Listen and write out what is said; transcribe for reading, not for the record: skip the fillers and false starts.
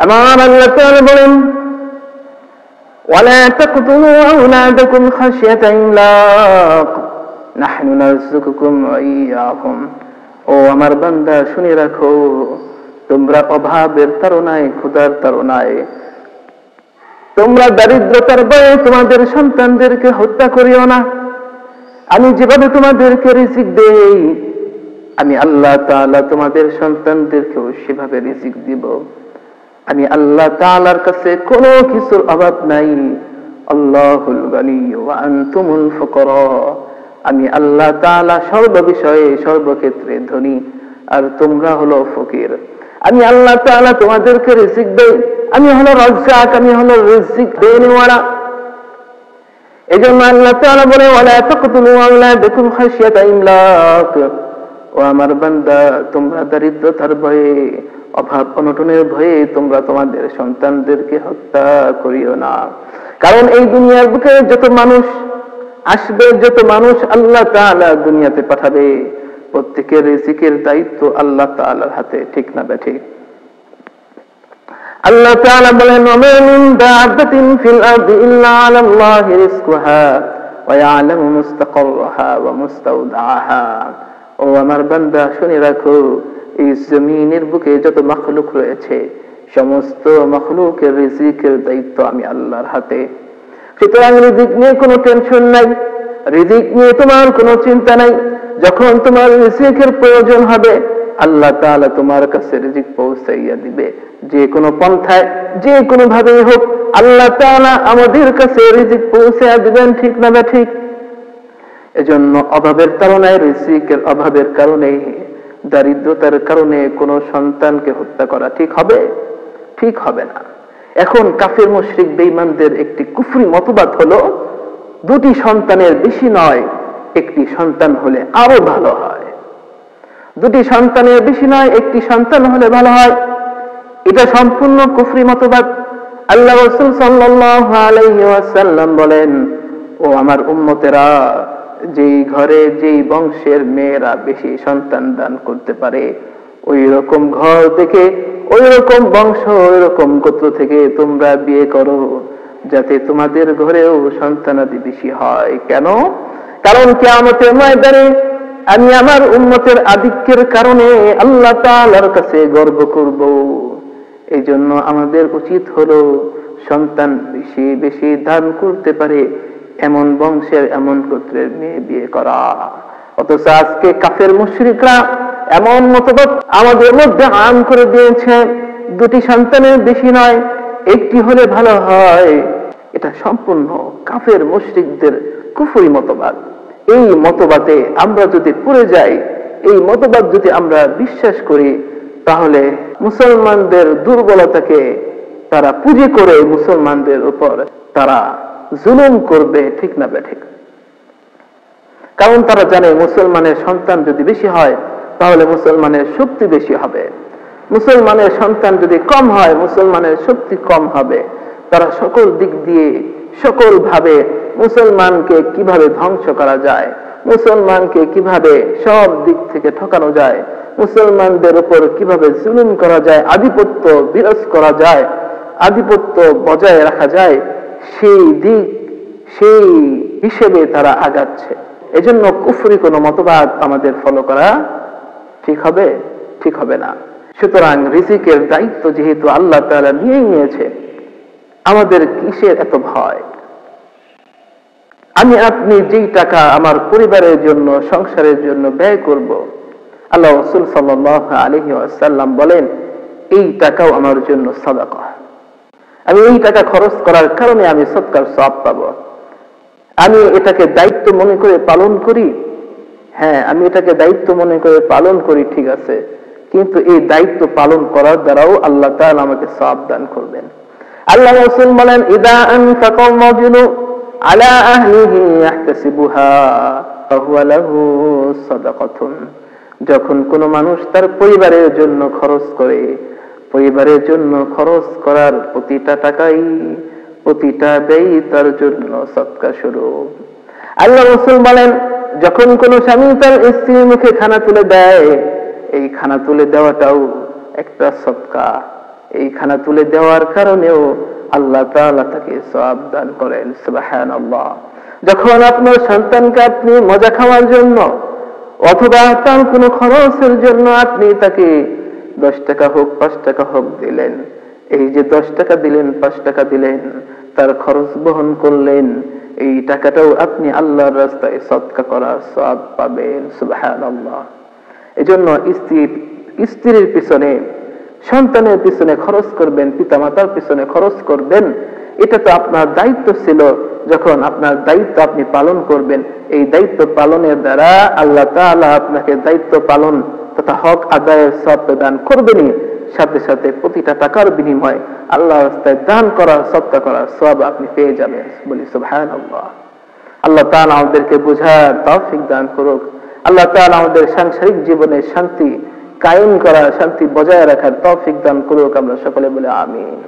আমার আল্লাহ তাআলা বলেন, ওয়ালা তাকতুলু আওলাদাকুম খাশিয়াতা ইমলাক নাহনু নারযুকুকুম ওয়া ইয়্যাহুম। ও আমার বান্দা, শুনে রাখো, তোমরা অভাবের তাড়নায়, ক্ষুধার তাড়নায়, তোমরা দারিদ্রতার ভয়ে তোমাদের সন্তানদেরকে হত্যা করিও না। আমি যেভাবে তোমাদেরকে রিজিক দেই, আমি আল্লাহ তাআলা তোমাদের সন্তানদেরকেও সেভাবে রিজিক দিব। আমি আল্লাহ তাআলার কাছে কোনো কিছুর অভাব নাই। আল্লাহুল গানী ওয়া আনতুমুল ফুকারা। আমি আল্লাহ তাআলা সর্ববিষয়ে সর্বক্ষেত্রে ধনী, আর তোমরা হলো ফকির। আমি আল্লাহ তাআলা তোমাদেরকে রিজিক দেই, আমি হলো রাজ্জাক, আমি হলো রিজিক দেনেওয়ালা। এজন্য আল্লাহ তাআলা বলে, ওয়ালা তাকতুলু আওলাদাকুম খাশিয়াতা ইমলাক। ও আমার বান্দা, তোমরা দারিদ্রতার ভয়ে, অভাব অনটনের ভয়ে তোমরা তোমাদের সন্তানদেরকে হত্যা করিও না। কারণ এই দুনিয়ার বুকে যত মানুষ আসবে, যত মানুষ আল্লাহ তাআলা দুনিয়াতে পাঠাবে, প্রত্যেকের রিজিকের দায়িত্ব আল্লাহ তাআলার হাতে, ঠিক না বেঠিক? আল্লাহ তাআলা বলেন, ওয়া মিন দাব্বাতিন ফিল আরদি ইল্লা আলাল্লাহি রিজকুহা ওয়া ইয়ালামু মুস্তাকাররাহা ওয়া মুস্তাওদাআহা। ও আমার বান্দা, শুনে রাখো, এই জমিনের বুকে যত মাখলুক রয়েছে, সমস্ত মাখলুকের রিজিকের দায়িত্ব আমি আল্লাহর হাতে। সুতরাং রিজিক নিয়ে কোনো টেনশন নাই, রিজিক নিয়ে তোমার কোনো চিন্তা নাই। যখন তোমার রিজিকের প্রয়োজন হবে, আল্লাহ তাআলা তোমার কাছে রিজিক পৌঁছাইয়া দিবে। যে কোনো পন্থায়, যে কোনো ভাবেই হোক, আল্লাহ তাআলা আমাদের কাছে রিজিক পৌঁছাইয়া দিবেন, ঠিক না বা ঠিক? এজন্য অভাবের তাড়নায়, রিজিকের অভাবের কারণে, দারিদ্রতার কারণে কোনো সন্তানকে হত্যা করা ঠিক হবে? ঠিক হবে না। এখন কাফির মুশরিক বেঈমানদের একটি কুফরি মতবাদ হলো, দুটি সন্তানের বেশি নয়, একটি সন্তান হলে আরো ভালো হয়। দুটি সন্তানের বেশি নয়, একটি সন্তান হলে ভালো হয়। এটা সম্পূর্ণ কুফরি মতবাদ। আল্লাহ রাসূল সাল্লাল্লাহু আলাইহি ওয়াসাল্লাম বলেন, ও আমার উম্মতেরা, যেই ঘরে, যেই বংশের মেয়েরা বেশি সন্তান দান করতে পারে, ওই রকম ঘর থেকে, ওই রকম বংশ, ওই রকম গোত্র থেকে তোমরা বিয়ে করো, যাতে তোমাদের ঘরেও সন্তানাদি বেশি হয়। কেন? কারণ কিয়ামতের ময়দানে আমি আমার উম্মতের আধিক্যের কারণে আল্লাহ তাআলার কাছে গর্ব করব। এই জন্য আমাদের উচিত হলো সন্তান বেশি বেশি দান করতে পারে এমন বংশের, এমন গোত্রের মেয়ে বিয়ে করা। অথচ আজকে কাফের মুশরিকরা এমন মতবাদ আমাদের মধ্যে আম করে দিয়েছে, দুটি সন্তানের বেশি নয়, একটি হলে ভালো হয়। এটা সম্পূর্ণ কাফের মুশরিকদের কুফরি মতবাদ। এই মতবাদে আমরা যদি পড়ে যাই, এই মতবাদ যদি আমরা বিশ্বাস করি, তাহলে মুসলমানদের দুর্বলতাকে তারা পুঁজি করে মুসলমানদের উপর তারা জুলুম করবে, ঠিক না বেঠিক? কারণ তারা জানে, মুসলমানের সন্তান যদি বেশি হয়, তাহলে মুসলমানের শক্তি বেশি হবে। মুসলমানের সন্তান যদি কম হয়, মুসলমানের শক্তি কম হবে। তারা সকল দিক দিয়ে, সকল ভাবে মুসলমানকে কিভাবে ধ্বংস করা যায়, মুসলমানকে কিভাবে সব দিক থেকে ঠকানো যায়, মুসলমানদের উপর কিভাবে জুলুম করা যায়, আধিপত্য বিরাজ করা যায়, আধিপত্য বজায় রাখা যায়, সেই দিক, সেই হিসেবে তারা আগাচ্ছে। এজন্য কুফরি কোনো মতবাদ আমাদের ফলো করা ঠিক হবে? ঠিক হবে না। সুতরাং রিজিকের দায়িত্ব যেহেতু আল্লাহ তাআলা নিয়েই নিয়েছে, আমাদের কিসের এত ভয়? আমি আপনি যেই টাকা আমার পরিবারের জন্য, সংসারের জন্য ব্যয় করব, আল্লাহ রাসূল সাল্লাল্লাহু আলাইহি ওয়াসাল্লাম বলেন, এই টাকাও আমার জন্য সাদাকা। আমি এই টাকা খরচ করার কারণে আমি সদকার সওয়াব পাবো। আমি এটাকে দায়িত্ব মনে করে পালন করি, হ্যাঁ, আমি এটাকে দায়িত্ব মনে করে পালন করি, ঠিক আছে, কিন্তু এই দায়িত্ব পালন করার দ্বারাও আল্লাহ তাআলা আমাকে সওয়াব দান করবেন। আল্লাহ রাসূল বলেন, ইদা আনফাকা রাজুলু আলা আহলিহি ইয়াহতাসিবুহা ফাহুয়া লাহু সাদাকাতুন। যখন কোনো মানুষ তার পরিবারের জন্য খরচ করে, পরিবারের জন্য খরচ করার প্রতিটা টাকাই, প্রতিটা ব্যয় তার জন্য সদকা স্বরূপ। আল্লাহ রাসূল বলেন, যখন কোনো স্বামী তার স্ত্রীর মুখে খানা তুলে দেয়, এই খানা তুলে দেওয়াটাও একটা সদকা। এই খানা তুলে দেওয়ার কারণেও আল্লাহ তাআলা তাকে সওয়াব দান করেন। সুবহানাল্লাহ। যখন আপনার সন্তানকে আপনি মজা খাওয়ার জন্য অথবা তার কোনো খরচের জন্য আপনি তাকে 10 টাকা হোক 5 টাকা হোক দিলেন, এই যে 10 টাকা দিলেন 5 টাকা দিলেন, তার খরচ বহন করলেন, এই টাকাটাও আপনি আল্লাহর রাস্তায় সদকা করার সওয়াব পাবেন। সুবহানাল্লাহ। এজন্য স্ত্রীর পিছনে, সন্তানের পিছনে খরচ করবেন, পিতামাতার পিছনে খরচ করবেন, এটা তো আপনার দায়িত্ব ছিল। যখন আপনার দায়িত্ব আপনি পালন করবেন, এই দায়িত্ব পালনের দ্বারা আল্লাহ তাআলা আপনাকে দায়িত্ব পালন তথা হক আদায়ের সওয়াব প্রদান করবেনই, সাথে সাথে প্রতিটা টাকার বিনিময়ে আল্লাহর রাস্তায় দান করার, সদকা করার সওয়াব আপনি পেয়ে যাবেন। বলি সুবহানাল্লাহ। আল্লাহ তাআলা আমাদেরকে বুঝার তৌফিক দান করুক। আল্লাহ তাআলা আমাদের সাংসারিক জীবনে শান্তি কায়েম করার, শান্তি বজায় রাখার তৌফিক দান করুক। আমরা সকলে বলে আমিন।